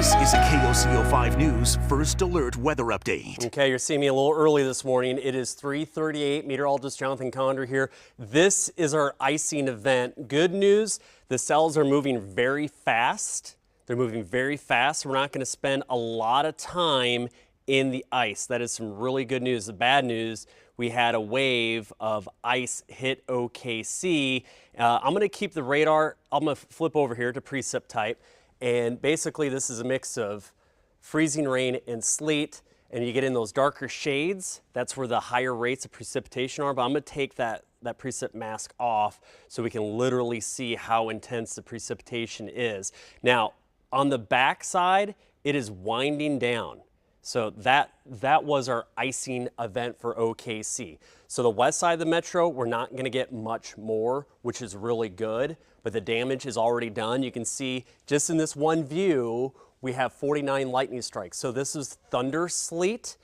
This is a KOCO 5 News First Alert weather update. Okay, you're seeing me a little early this morning. It is 3:38. Meteorologist Jonathan Condor here. This is our icing event. Good news, the cells are moving very fast. They're moving very fast. We're not going to spend a lot of time in the ice. That is some really good news. The bad news, we had a wave of ice hit OKC. I'm going to keep the radar. I'm going to flip over here to precip type. And basically this is a mix of freezing rain and sleet, and you get in those darker shades. That's where the higher rates of precipitation are. But I'm going to take that precip mask off so we can literally see how intense the precipitation is. Now, on the back side, it is winding down. So that was our icing event for OKC. So the west side of the metro, we're not going to get much more, which is really good, but the damage is already done. You can see just in this one view, we have 49 lightning strikes. So this is thunder sleet,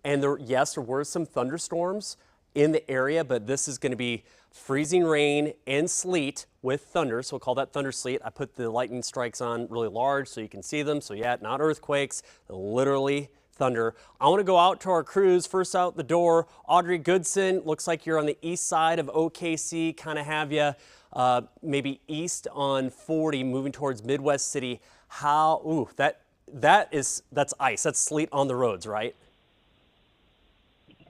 and yes, there were some thunderstorms in the area, but this is going to be freezing rain and sleet with thunder, so we'll call that thunder sleet. I put the lightning strikes on really large so you can see them. So yeah, not earthquakes, literally thunder. I want to go out to our crews. First out the door, Audrey Goodson. Looks like you're on the east side of OKC. Kind of have you maybe east on 40, moving towards Midwest City. That's ice. That's sleet on the roads, right?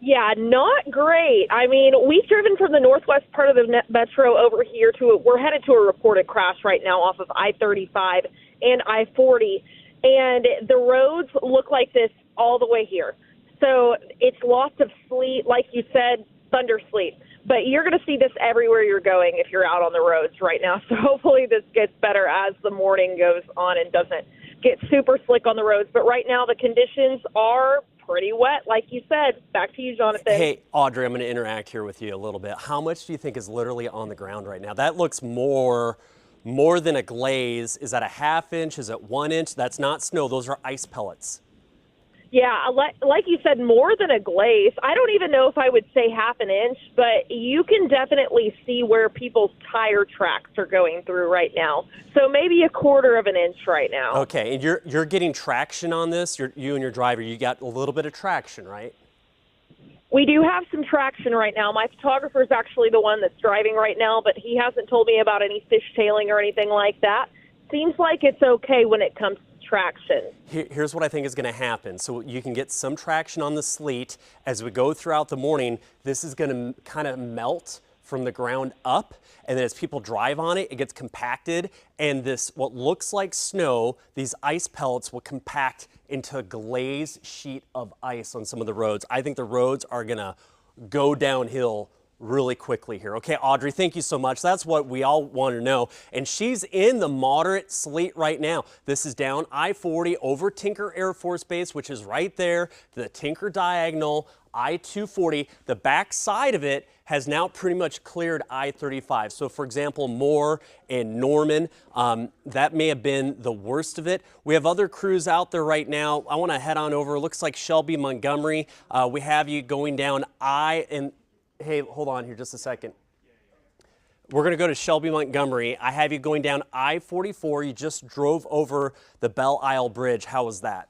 Yeah, not great. I mean, we've driven from the northwest part of the metro over here we're headed to a reported crash right now off of I-35 and I-40. And the roads look like this all the way here. So it's lots of sleet, like you said, thunder sleet. But you're going to see this everywhere you're going if you're out on the roads right now. So hopefully this gets better as the morning goes on and doesn't get super slick on the roads. But right now the conditions are pretty wet, like you said. Back to you, Jonathan. Hey, Audrey, I'm going to interact here with you a little bit. How much do you think is literally on the ground right now? That looks more than a glaze. Is that a half inch? Is it 1 inch? That's not snow. Those are ice pellets. Yeah, like you said, more than a glaze. I don't even know if I would say half an inch, but you can definitely see where people's tire tracks are going through right now. So maybe a quarter of an inch right now. Okay, and you're getting traction on this? You and your driver, you got a little bit of traction, right? We do have some traction right now. My photographer is actually the one that's driving right now, but he hasn't told me about any fishtailing or anything like that. Seems like it's okay when it comes to traction. Here's what I think is going to happen. So you can get some traction on the sleet as we go throughout the morning. This is going to kind of melt from the ground up, and then as people drive on it, it gets compacted, and this, what looks like snow, these ice pellets will compact into a glazed sheet of ice on some of the roads. I think the roads are going to go downhill really quickly here. Okay, Audrey, thank you so much. That's what we all want to know. And she's in the moderate sleet right now. This is down I-40 over Tinker Air Force Base, which is right there, the Tinker Diagonal, I-240. The back side of it has now pretty much cleared I-35. So for example, Moore and Norman, that may have been the worst of it. We have other crews out there right now. I want to head on over. It looks like Shelby Montgomery. We have you going down Hey, hold on here just a second. We're going to go to Shelby Montgomery. I have you going down I-44. You just drove over the Belle Isle Bridge. How was that?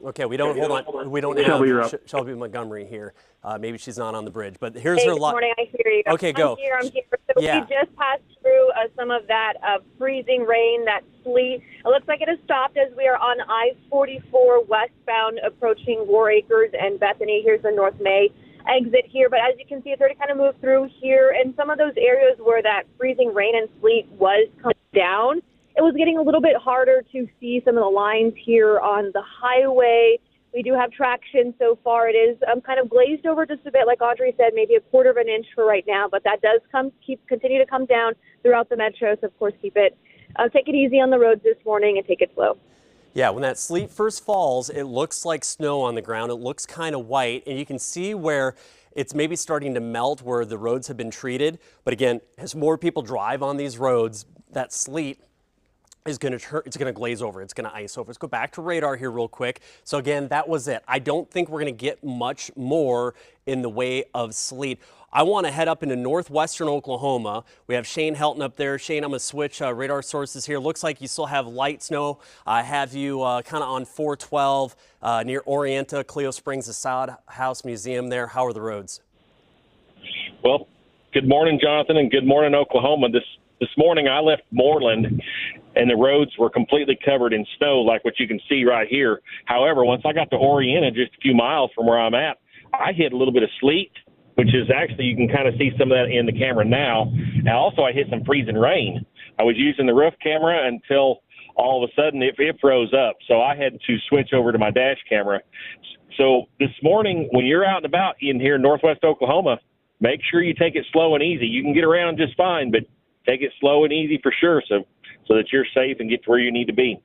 Okay, we don't have Shelby Montgomery here. Maybe she's not on the bridge, but here's her lot. Good morning, I hear you. Okay, go. I'm here. So yeah. We just passed through some of that freezing rain, that sleet. It looks like it has stopped as we are on I-44 westbound approaching War Acres and Bethany. Here's the North May exit here, but as you can see, it's already kind of moved through here. And some of those areas where that freezing rain and sleet was coming down, it was getting a little bit harder to see some of the lines here on the highway. We do have traction so far. It is kind of glazed over just a bit, like Audrey said, maybe a quarter of an inch for right now, but that does continue to come down throughout the metro. So of course, take it easy on the roads this morning and take it slow. Yeah, when that sleet first falls, it looks like snow on the ground. It looks kind of white, and you can see where it's maybe starting to melt where the roads have been treated. But again, as more people drive on these roads, that sleet is going to glaze over. It's going to ice over. Let's go back to radar here real quick. So again, that was it. I don't think we're going to get much more in the way of sleet. I want to head up into northwestern Oklahoma. We have Shane Helton up there. Shane, I'm going to switch radar sources here. Looks like you still have light snow. I have you kind of on 412 near Orienta, Cleo Springs, the Sod House Museum there. How are the roads? Well, good morning, Jonathan, and good morning, Oklahoma. This morning I left Moreland, and the roads were completely covered in snow like what you can see right here. However, once I got to Orienta, just a few miles from where I'm at, I hit a little bit of sleet, which is actually, you can kind of see some of that in the camera now. And also I hit some freezing rain. I was using the roof camera until all of a sudden it froze up. So I had to switch over to my dash camera. So this morning, when you're out and about in here in northwest Oklahoma, make sure you take it slow and easy. You can get around just fine, but take it slow and easy for sure so that you're safe and get to where you need to be.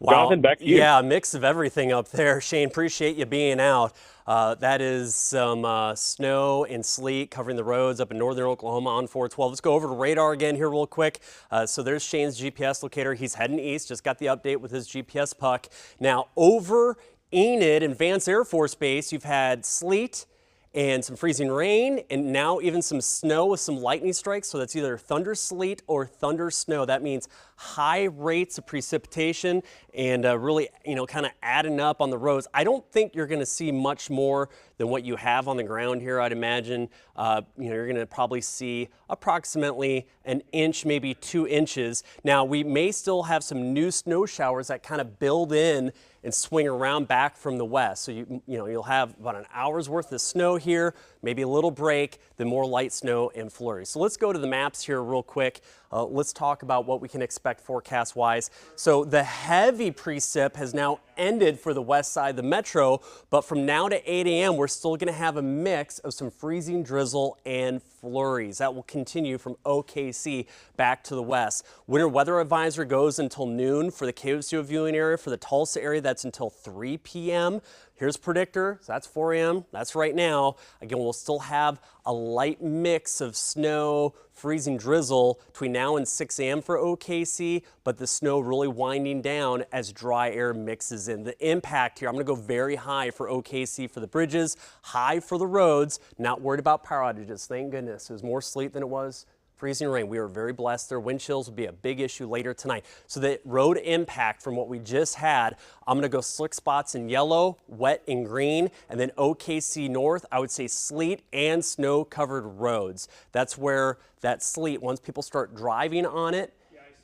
Wow. Jonathan, back to you. Yeah, a mix of everything up there. Shane, appreciate you being out. That is some snow and sleet covering the roads up in northern Oklahoma on 412. Let's go over to radar again here real quick. So there's Shane's GPS locator. He's heading east, just got the update with his GPS puck. Now over Enid and Vance Air Force Base, you've had sleet and some freezing rain, and now even some snow with some lightning strikes. So that's either thunder sleet or thunder snow. That means high rates of precipitation and really, kind of adding up on the roads. I don't think you're going to see much more than what you have on the ground here. I'd imagine, you're going to probably see approximately an inch, maybe 2 inches. Now, we may still have some new snow showers that kind of build in and swing around back from the west. So you'll have about an hour's worth of snow here, maybe a little break, then more light snow and flurries. So let's go to the maps here real quick. Let's talk about what we can expect forecast-wise. So the heavy precip has now ended for the west side of the metro, but from now to 8 a.m., we're still going to have a mix of some freezing drizzle and flurries. That will continue from OKC back to the west. Winter weather advisory goes until noon for the KOCO viewing area. For the Tulsa area, that's until 3 p.m. Here's predictor, so that's 4 a.m. That's right now. Again, we'll still have a light mix of snow, freezing drizzle between now and 6 a.m. for OKC, but the snow really winding down as dry air mixes in. The impact here, I'm going to go very high for OKC for the bridges, high for the roads, not worried about power outages. Thank goodness. It was more sleet than it was freezing rain. We are very blessed there. Wind chills will be a big issue later tonight. So the road impact from what we just had, I'm going to go slick spots in yellow, wet in green, and then OKC north, I would say sleet and snow covered roads. That's where that sleet, once people start driving on it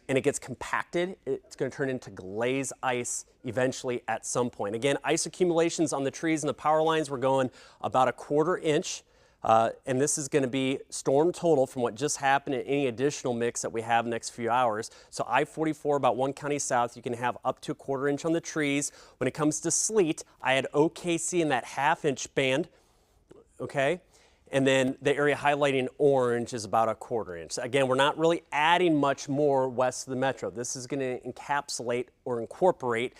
and it gets compacted, it's going to turn into glaze ice eventually at some point. Again, ice accumulations on the trees and the power lines, we're going about a 1/4 inch. And this is going to be storm total from what just happened and any additional mix that we have next few hours. So I-44 about 1 county south, you can have up to a 1/4 inch on the trees. When it comes to sleet, I had OKC in that 1/2 inch band, okay? And then the area highlighting orange is about a 1/4 inch. Again, we're not really adding much more west of the metro. This is going to encapsulate or incorporate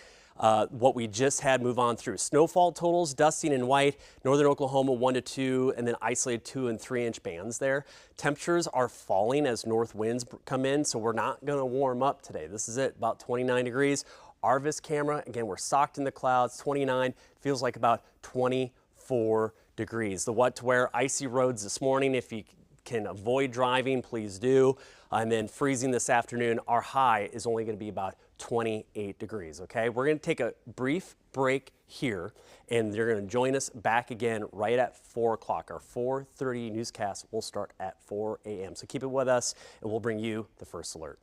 what we just had move on through. Snowfall totals, dusting in white, northern Oklahoma 1 to 2, and then isolated 2 and 3 inch bands there. Temperatures are falling as north winds come in, so we're not going to warm up today. This is it, about 29 degrees. Arvis camera, again, we're socked in the clouds, 29, feels like about 24 degrees. The what to wear, icy roads this morning. If you can avoid driving, please do. And then freezing this afternoon, our high is only going to be about 28 degrees, okay? We're going to take a brief break here, and you're going to join us back again right at 4 o'clock. Our 4:30 newscast will start at 4 a.m. So keep it with us, and we'll bring you the first alert.